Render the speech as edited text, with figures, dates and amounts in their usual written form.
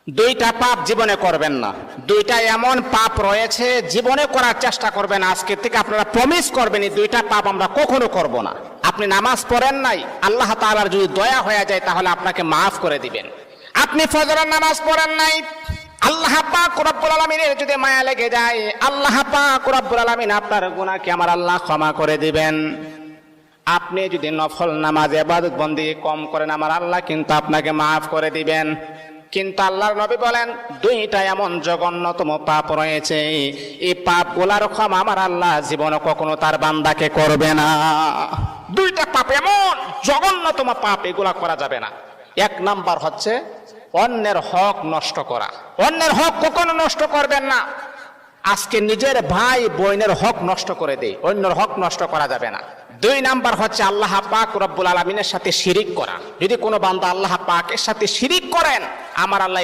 দুইটা পাপ জীবনে করবেন না। দুইটা এমন পাপ রয়েছে জীবনে করার চেষ্টা করবেন, আজকে থেকে আপনারা প্রমিস করবেন এই দুইটা পাপ আমরা কখনো করব না। আপনি নামাজ পড়েন নাই, আল্লাহ তাআলার যদি দয়া হয়ে যায় তাহলে আপনাকে মাফ করে দিবেন। আপনি ফজরের নামাজ পড়েন নাই, আল্লাহ পাক রব্বুল আলামিনের যদি মায়া লেগে যায়, আল্লাহ পাক রব্বুল আলামিন আপনার গুনাহকে আমার আল্লাহ ক্ষমা করে দিবেন। আপনি যদি নফল নামাজ ইবাদত বন্দেগী কম করেন, আমার আল্লাহ কিন্তু আপনাকে মাফ করে দিবেন। কিন্তু আল্লাহর নবী বলেন দুইটা এমন জঘন্যতম পাপ রয়েছে, এই পাপগুলার ক্ষমা আমার আল্লাহ জীবনে কখনো তার বান্দাকে করবে না। দুইটা পাপ এমন জঘন্যতম পাপ, এগুলা করা যাবে না। এক নাম্বার হচ্ছে অন্যের হক নষ্ট করা। অন্যের হক কখনো নষ্ট করবেন না। আজকে নিজের ভাই বোনের হক নষ্ট করে দেয়, অন্যের হক নষ্ট করা যাবে না। দুই নাম্বার হচ্ছে আল্লাহ পাক রব্বুল আলামিনের সাথে শিরিক করা। যদি কোনো বান্দা আল্লাহ পাকের সাথে শিরিক করেন, আমার আল্লাহ